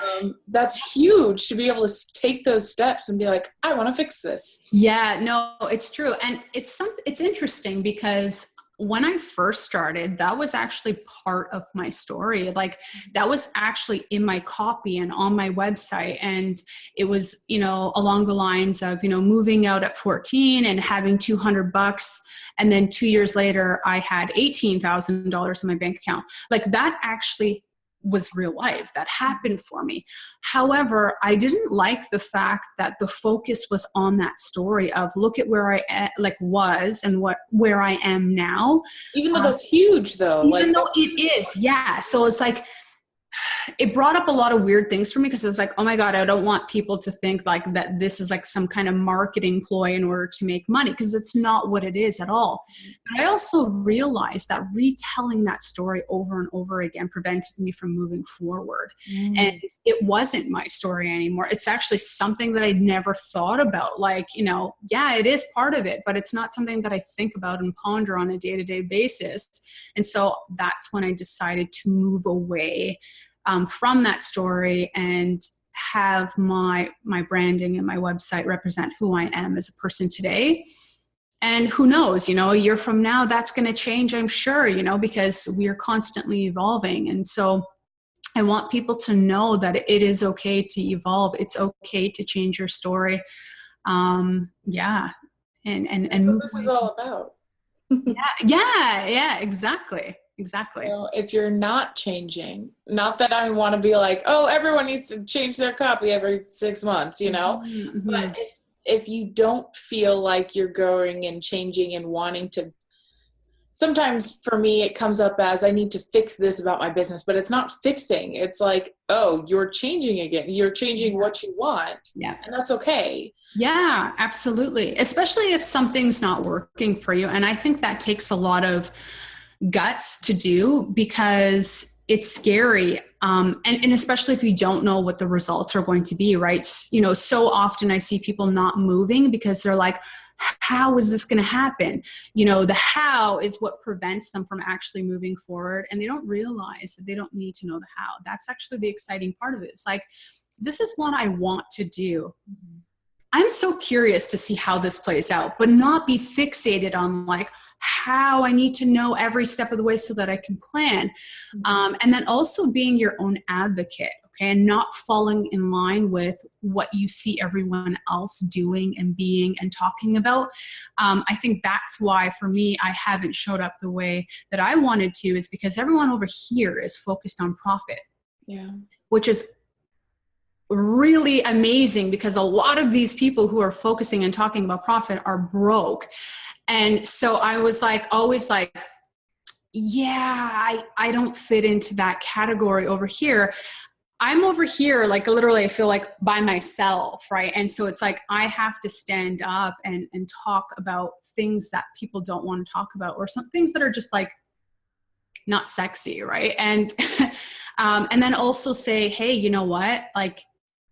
[SPEAKER 1] That's huge to be able to take those steps and be like, I want to fix this.
[SPEAKER 2] Yeah, no, it's true. And it's interesting because when I first started, that was actually part of my story. Like that was actually in my copy and on my website. And it was, you know, along the lines of, you know, moving out at 14 and having $200. And then 2 years later, I had $18,000 in my bank account. Like that actually was real life. That happened for me. However, I didn't like the fact that the focus was on that story of look at where I was and where I am now.
[SPEAKER 1] Even though that's huge though.
[SPEAKER 2] Even though it is. Yeah. So it's like, it brought up a lot of weird things for me because it's like, oh my God, I don't want people to think like that this is like some kind of marketing ploy in order to make money, because it's not what it is at all. But I also realized that retelling that story over and over again prevented me from moving forward. And it wasn't my story anymore. It's actually something that I'd never thought about. Like, you know, yeah, it is part of it, but it's not something that I think about and ponder on a day-to-day basis. And so that's when I decided to move away from that story and have my branding and my website represent who I am as a person today. And who knows, you know, a year from now, that's going to change, I'm sure, you know, because we are constantly evolving. And so I want people to know that it is okay to evolve. It's okay to change your story. And
[SPEAKER 1] that's what this is all about.
[SPEAKER 2] Yeah, exactly. Exactly.
[SPEAKER 1] So if you're not changing, not that I want to be like, oh, everyone needs to change their copy every 6 months, you know,
[SPEAKER 2] Mm-hmm.
[SPEAKER 1] but if you don't feel like you're going and changing and wanting to, sometimes for me, it comes up as I need to fix this about my business, but it's not fixing. It's like, oh, you're changing again. You're changing what you want.
[SPEAKER 2] Yeah.
[SPEAKER 1] And that's okay.
[SPEAKER 2] Yeah, absolutely. Especially if something's not working for you. And I think that takes a lot of guts to do because it's scary. And especially if you don't know what the results are going to be, right? You know, so often I see people not moving because they're like, how is this going to happen? You know, the how is what prevents them from actually moving forward. And they don't realize that they don't need to know the how. That's actually the exciting part of it. It's like, this is what I want to do. Mm-hmm. I'm so curious to see how this plays out, but not be fixated on like how I need to know every step of the way so that I can plan. And then also being your own advocate, okay, and not falling in line with what you see everyone else doing and being and talking about. I think that's why for me, I haven't showed up the way that I wanted to, is because everyone over here is focused on profit.
[SPEAKER 1] Yeah.
[SPEAKER 2] Which is really amazing because a lot of these people who are focusing and talking about profit are broke. And so I was like, always like, yeah, I don't fit into that category over here. I'm over here, like literally I feel like by myself, right? And so it's like, I have to stand up and talk about things that people don't want to talk about, or some things that are just like not sexy, right? And then also say, hey, you know what? Like,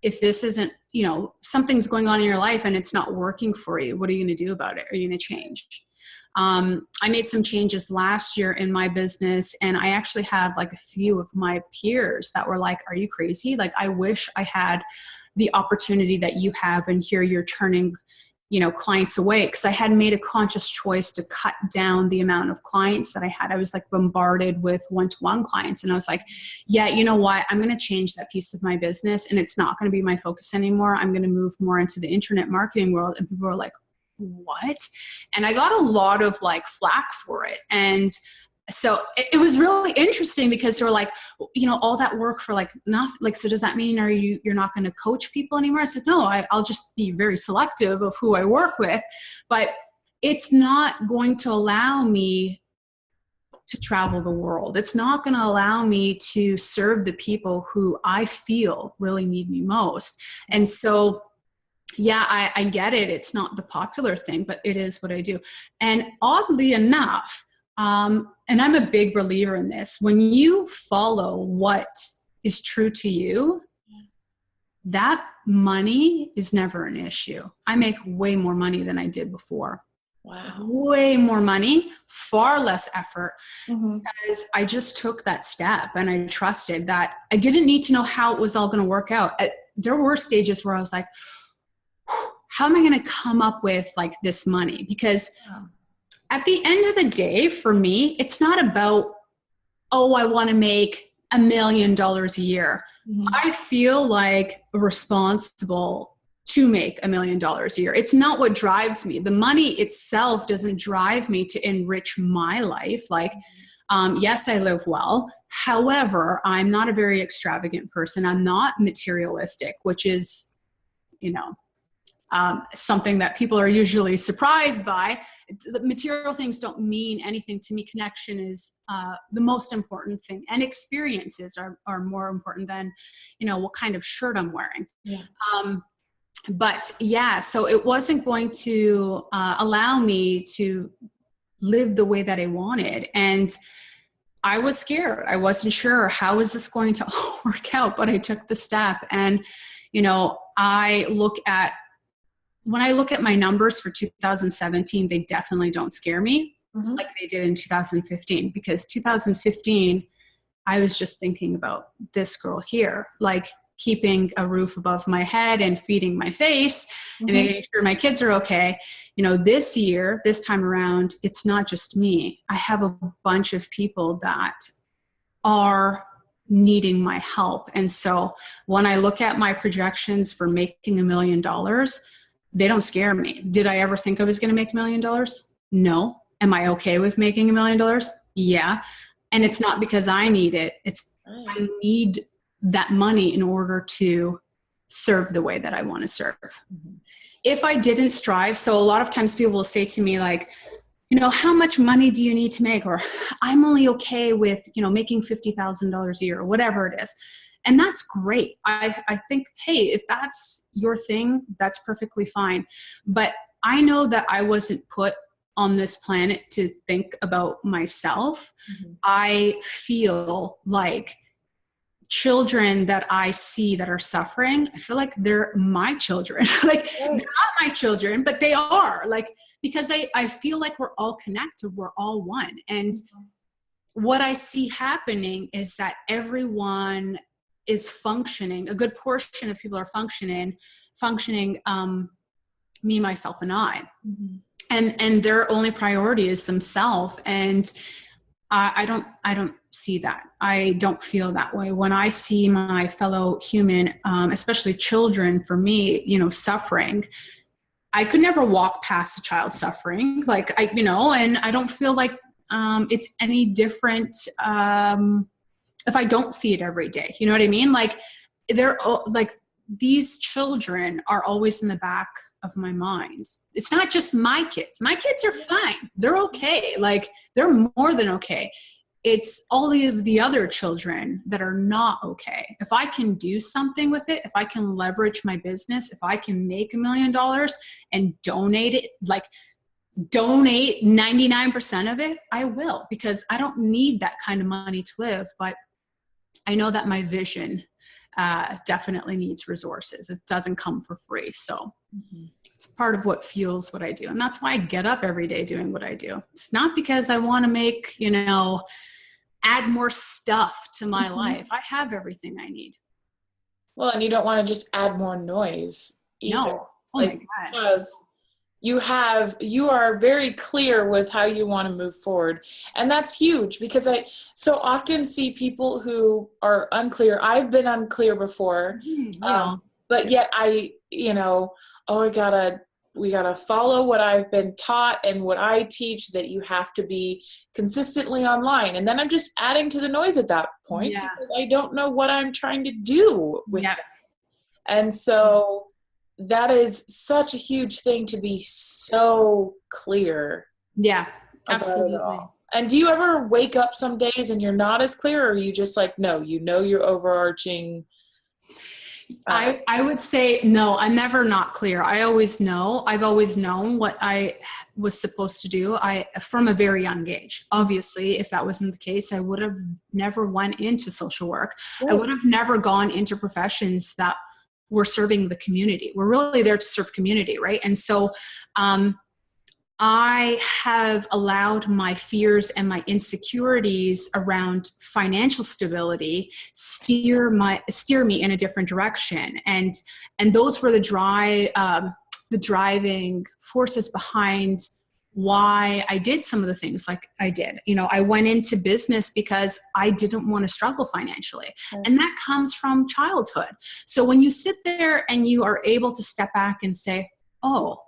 [SPEAKER 2] if this isn't, you know, something's going on in your life and it's not working for you, what are you going to do about it? Are you going to change? I made some changes last year in my business, and I actually had like a few of my peers that were like, are you crazy? Like, I wish I had the opportunity that you have, and here you're turning, you know, clients away, because I had made a conscious choice to cut down the amount of clients that I had. I was like bombarded with one-to-one clients. And I was like, yeah, you know what? I'm going to change that piece of my business, and it's not going to be my focus anymore. I'm going to move more into the internet marketing world. And people were like, what? And I got a lot of like flack for it. And so it was really interesting because they were like, you know, all that work for like nothing. Like, so does that mean you're not going to coach people anymore? I said, no, I'll just be very selective of who I work with, but it's not going to allow me to travel the world. It's not going to allow me to serve the people who I feel really need me most. And so, yeah, I get it. It's not the popular thing, but it is what I do. And oddly enough, and I'm a big believer in this, when you follow what is true to you, that money is never an issue. I make way more money than I did before.
[SPEAKER 1] Wow.
[SPEAKER 2] Way more money, far less effort, because I just took that step and I trusted that I didn't need to know how it was all going to work out. There were stages where I was like, how am I going to come up with like this money? Because at the end of the day, for me, it's not about, oh, I want to make $1 million a year. I feel like responsible to make $1 million a year. It's not what drives me. The money itself doesn't drive me to enrich my life. Like, yes, I live well. However, I'm not a very extravagant person. I'm not materialistic, which is, you know, something that people are usually surprised by. The material things don't mean anything to me. Connection is the most important thing, and experiences are more important than, you know, what kind of shirt I'm wearing. Yeah. But yeah, so it wasn't going to allow me to live the way that I wanted. And I was scared. I wasn't sure how is this going to work out, but I took the step. And, you know, when I look at my numbers for 2017, they definitely don't scare me like they did in 2015, because 2015, I was just thinking about this girl here, like keeping a roof above my head and feeding my face and making sure my kids are okay. You know, this year, this time around, it's not just me. I have a bunch of people that are needing my help. And so when I look at my projections for making $1 million, they don't scare me. Did I ever think I was going to make $1 million? No. Am I okay with making $1 million? Yeah. And it's not because I need it. It's I need that money in order to serve the way that I want to serve. Mm-hmm. If I didn't strive, so a lot of times people will say to me like, you know, how much money do you need to make? Or I'm only okay with, you know, making $50,000 a year or whatever it is. And that's great. I think, hey, if that's your thing, that's perfectly fine. But I know that I wasn't put on this planet to think about myself. Mm-hmm. I feel like children that I see that are suffering, I feel like they're my children. Like they're not my children, but they are, like, because I feel like we're all connected. We're all one. And what I see happening is that everyone is functioning. A good portion of people are functioning, me, myself, and I. Mm-hmm. And their only priority is themselves. And I don't see that. I don't feel that way. When I see my fellow human, especially children, for me, you know, suffering, I could never walk past a child suffering. Like and I don't feel like it's any different if I don't see it every day. You know what I mean? Like they're like, these children are always in the back of my mind. It's not just my kids. My kids are fine. They're okay. Like they're more than okay. It's all of the other children that are not okay. If I can do something with it, if I can leverage my business, if I can make $1 million and donate it, like donate 99% of it, I will, because I don't need that kind of money to live. But I know that my vision definitely needs resources. It doesn't come for free. So it's part of what fuels what I do. And that's why I get up every day doing what I do. It's not because I want to make, add more stuff to my life. I have everything I need.
[SPEAKER 1] Well, and you don't want to just add more noise either.
[SPEAKER 2] No. Oh my God.
[SPEAKER 1] You are very clear with how you want to move forward. And that's huge, because I so often see people who are unclear. I've been unclear before, but yet we gotta follow what I've been taught and what I teach, that you have to be consistently online. And then I'm just adding to the noise at that point because I don't know what I'm trying to do with it. And so that is such a huge thing, to be so clear.
[SPEAKER 2] Yeah, absolutely.
[SPEAKER 1] And do you ever wake up some days and you're not as clear, or are you just like, no, your overarching?
[SPEAKER 2] I would say no, I'm never not clear. I always know. I've always known what I was supposed to do. From a very young age. Obviously, if that wasn't the case, I would have never went into social work. Right. I would have never gone into professions that were serving the community. We're really there to serve community, right? And so I have allowed my fears and my insecurities around financial stability steer me in a different direction. And those were the driving forces behind why I did some of the things like I did. I went into business because I didn't want to struggle financially. Right. And that comes from childhood. So when you sit there and you are able to step back and say, oh,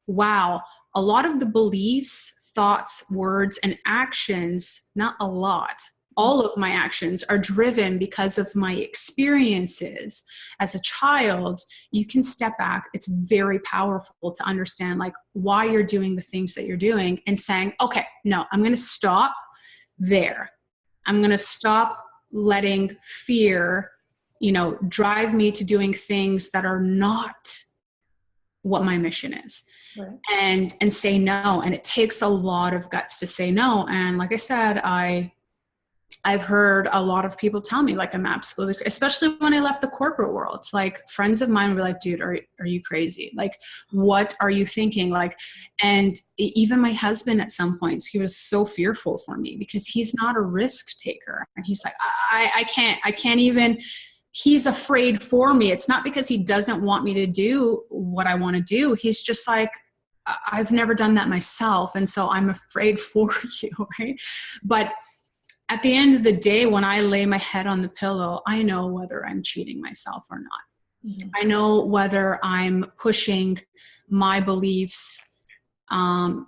[SPEAKER 2] wow, a lot of the beliefs, thoughts, words, and actions, not a lot, all of my actions are driven because of my experiences as a child. You can step back. It's very powerful to understand like why you're doing the things that you're doing, and saying, okay, no, I'm going to stop there. I'm going to stop letting fear, drive me to doing things that are not what my mission is. Right. And say no. And it takes a lot of guts to say no. And like I said, I've heard a lot of people tell me like I'm absolutely, especially when I left the corporate world, like friends of mine were like, dude, are you crazy? Like, what are you thinking? Like, and even my husband at some points, he was so fearful for me because he's not a risk taker. And he's like, I can't even, he's afraid for me. It's not because he doesn't want me to do what I want to do. He's just like, I've never done that myself. And so I'm afraid for you. Right. But at the end of the day, when I lay my head on the pillow, I know whether I'm cheating myself or not. Mm-hmm. I know whether I'm pushing my beliefs and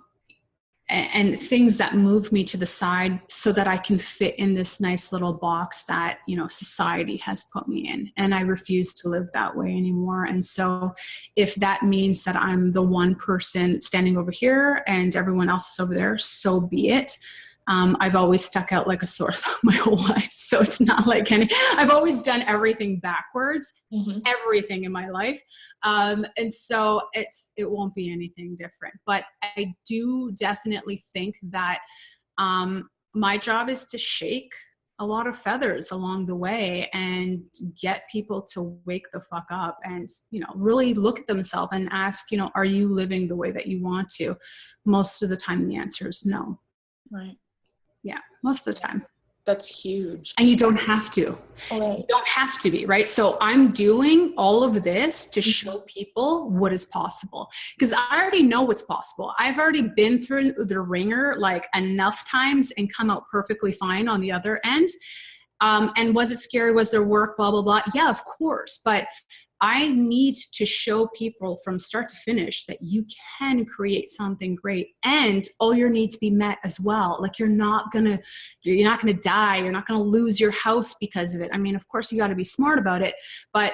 [SPEAKER 2] and things that move me to the side so that I can fit in this nice little box that, you know, society has put me in. And I refuse to live that way anymore. And so if that means that I'm the one person standing over here and everyone else is over there, so be it. I've always stuck out like a sore thumb my whole life. So it's not like I've always done everything backwards, everything in my life. And so it won't be anything different, but I do definitely think that, my job is to shake a lot of feathers along the way and get people to wake the fuck up and, you know, really look at themselves and ask, you know, are you living the way that you want to? Most of the time the answer is no.
[SPEAKER 1] Right.
[SPEAKER 2] Yeah, most of the time.
[SPEAKER 1] That's huge.
[SPEAKER 2] And you don't have to.
[SPEAKER 1] Right.
[SPEAKER 2] You don't have to be, right? So I'm doing all of this to show people what is possible, because I already know what's possible. I've already been through the ringer like enough times and come out perfectly fine on the other end. And was it scary? Was there work? Blah, blah, blah. Yeah, of course. But I need to show people from start to finish that you can create something great, and all your needs be met as well. Like you're not gonna die. You're not gonna lose your house because of it. I mean, of course you got to be smart about it, but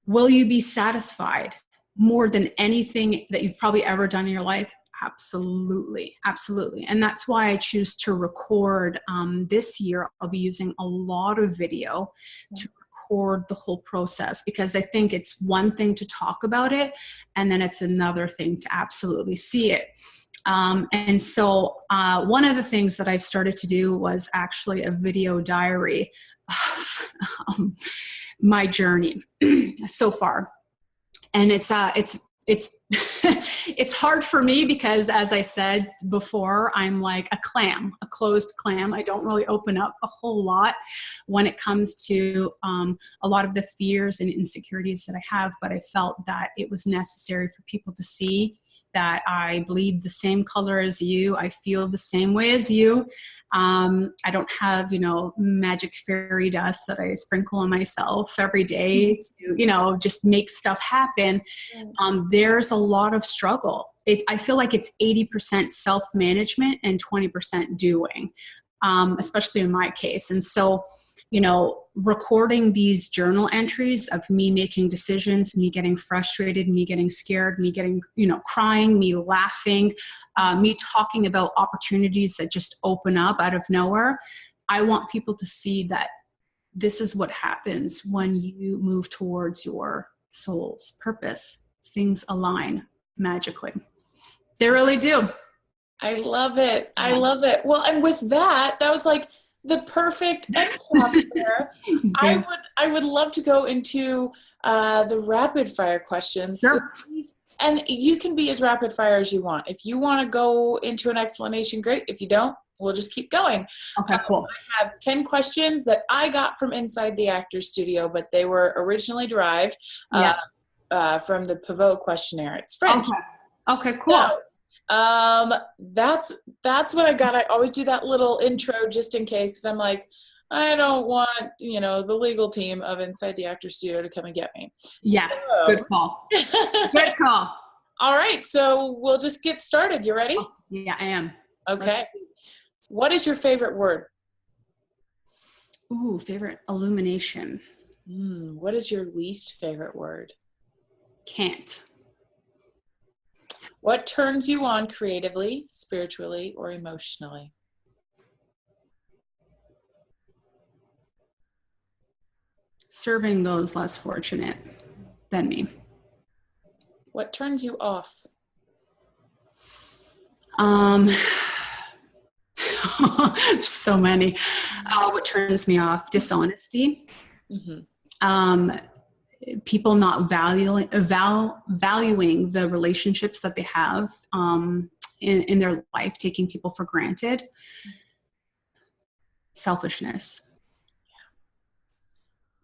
[SPEAKER 2] will you be satisfied more than anything that you've probably ever done in your life? Absolutely. Absolutely. And that's why I choose to record. This year, I'll be using a lot of video to record the whole process, because I think it's one thing to talk about it, and then it's another thing to absolutely see it. And so one of the things that I've started to do was actually a video diary of my journey so far. And it's it's hard for me because, as I said before, I'm like a clam, a closed clam. I don't really open up a whole lot when it comes to a lot of the fears and insecurities that I have. But I felt that it was necessary for people to see that I bleed the same color as you. I feel the same way as you. I don't have, you know, magic fairy dust that I sprinkle on myself every day to, you know, just make stuff happen. There's a lot of struggle. I feel like it's 80% self-management and 20% doing, especially in my case. And so, you know, recording these journal entries of me making decisions, me getting frustrated, me getting scared, me getting, you know, crying, me laughing, me talking about opportunities that just open up out of nowhere. I want people to see that this is what happens when you move towards your soul's purpose. Things align magically. They really do.
[SPEAKER 1] I love it. I love it. Well, and with that was like the perfect end chapter. I would love to go into the rapid fire questions.
[SPEAKER 2] Sure.
[SPEAKER 1] So and you can be as rapid fire as you want. If you want to go into an explanation, great. If you don't, we'll just keep going.
[SPEAKER 2] Okay, cool.
[SPEAKER 1] I have 10 questions that I got from inside the Actors Studio, but they were originally derived from the Pivot questionnaire. It's French.
[SPEAKER 2] Okay, cool.
[SPEAKER 1] So, that's what I got. I always do that little intro just in case, because I'm like, I don't want, you know, the legal team of Inside the Actors Studio to come and get me.
[SPEAKER 2] Yes, so. Good call. Good call.
[SPEAKER 1] All right, so we'll just get started. You ready?
[SPEAKER 2] Oh, yeah, I am.
[SPEAKER 1] Okay. What is your favorite word?
[SPEAKER 2] Ooh, favorite illumination.
[SPEAKER 1] What is your least favorite word?
[SPEAKER 2] Can't.
[SPEAKER 1] What turns you on creatively, spiritually, or emotionally?
[SPEAKER 2] Serving those less fortunate than me.
[SPEAKER 1] What turns you off?
[SPEAKER 2] So many. What turns me off? Dishonesty. People not valuing the relationships that they have in their life, taking people for granted. Selfishness.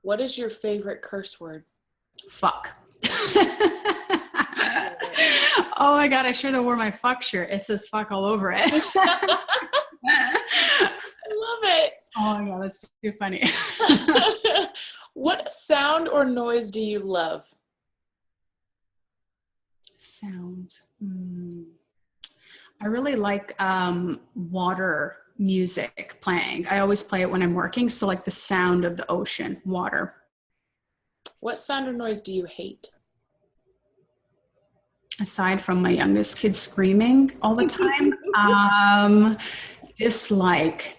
[SPEAKER 1] What is your favorite curse word?
[SPEAKER 2] Fuck. Oh my God, I should have worn my fuck shirt. It says fuck all over it.
[SPEAKER 1] I love it.
[SPEAKER 2] Oh my God, that's too funny.
[SPEAKER 1] What sound or noise do you love?
[SPEAKER 2] I really like water music playing. I always play it when I'm working. So like the sound of the ocean, water.
[SPEAKER 1] What sound or noise do you hate?
[SPEAKER 2] Aside from my youngest kid screaming all the time, dislike,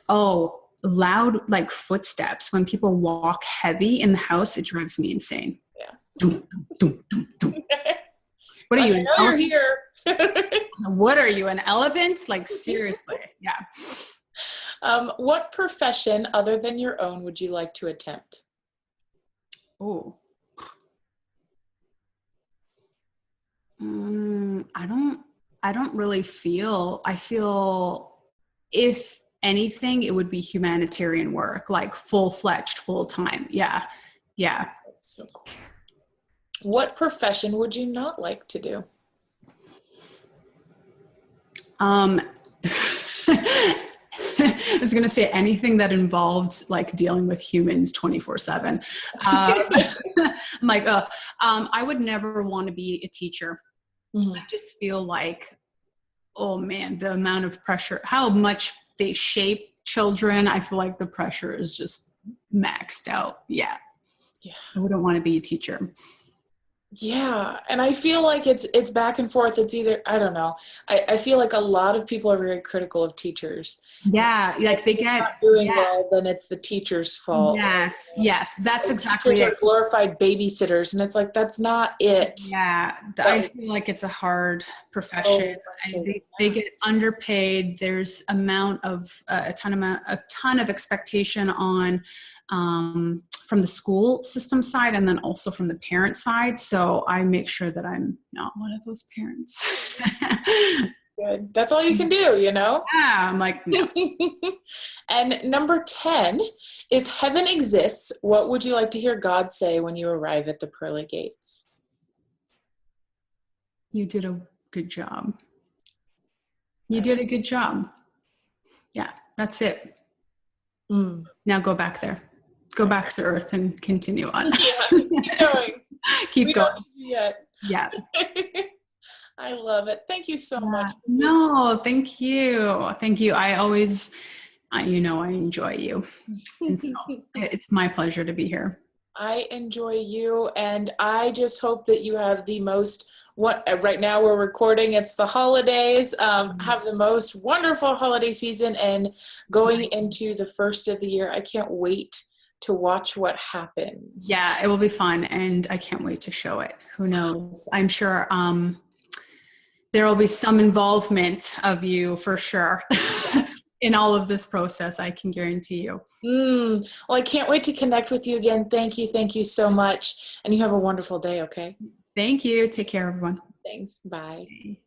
[SPEAKER 2] loud like footsteps. When people walk heavy in the house, it drives me insane.
[SPEAKER 1] Yeah.
[SPEAKER 2] Dum, dum, dum, dum. What are you?
[SPEAKER 1] I know you're here.
[SPEAKER 2] What are you, an elephant? Like seriously, yeah.
[SPEAKER 1] What profession other than your own would you like to attempt?
[SPEAKER 2] Oh, I don't really feel, I feel if anything, it would be humanitarian work, like full-fledged, full-time. Yeah. Yeah.
[SPEAKER 1] That's so cool. What profession would you not like to do?
[SPEAKER 2] I was going to say anything that involved like dealing with humans 24/7. I'm like, I would never want to be a teacher.
[SPEAKER 1] Mm-hmm.
[SPEAKER 2] I just feel like, oh man, the amount of pressure, how much they shape children. I feel like the pressure is just maxed out. Yeah. I wouldn't want to be a teacher.
[SPEAKER 1] Yeah. And I feel like it's back and forth. It's either, I don't know. I feel like a lot of people are very critical of teachers.
[SPEAKER 2] Yeah. Like they get
[SPEAKER 1] not doing well, then it's the teacher's fault.
[SPEAKER 2] Yes. Yes. That's exactly
[SPEAKER 1] teachers
[SPEAKER 2] it.
[SPEAKER 1] are glorified babysitters. And it's like, that's not it.
[SPEAKER 2] Yeah. I feel like it's a hard profession. They get underpaid. There's a ton of expectation on, from the school system side and then also from the parent side. So I make sure that I'm not one of those parents.
[SPEAKER 1] Good. That's all you can do, you know?
[SPEAKER 2] Yeah, I'm like, no.
[SPEAKER 1] And number 10, if heaven exists, what would you like to hear God say when you arrive at the pearly gates?
[SPEAKER 2] You did a good job. You did a good job. Yeah, that's it. Now go back there. Go back to Earth and continue on.
[SPEAKER 1] Yeah, keep going.
[SPEAKER 2] Keep going. Yeah.
[SPEAKER 1] I love it. Thank you so much.
[SPEAKER 2] No, thank you. Thank you. I always, I enjoy you. And so it's my pleasure to be here.
[SPEAKER 1] I enjoy you. And I just hope that you have the most, right now we're recording, it's the holidays, have the most wonderful holiday season and going into the first of the year. I can't wait to watch what happens.
[SPEAKER 2] Yeah, it will be fun. And I can't wait to show it. Who knows? I'm sure, there will be some involvement of you for sure in all of this process. I can guarantee you.
[SPEAKER 1] Well, I can't wait to connect with you again. Thank you. Thank you so much. And you have a wonderful day. Okay.
[SPEAKER 2] Thank you. Take care, everyone.
[SPEAKER 1] Thanks. Bye.
[SPEAKER 2] Okay.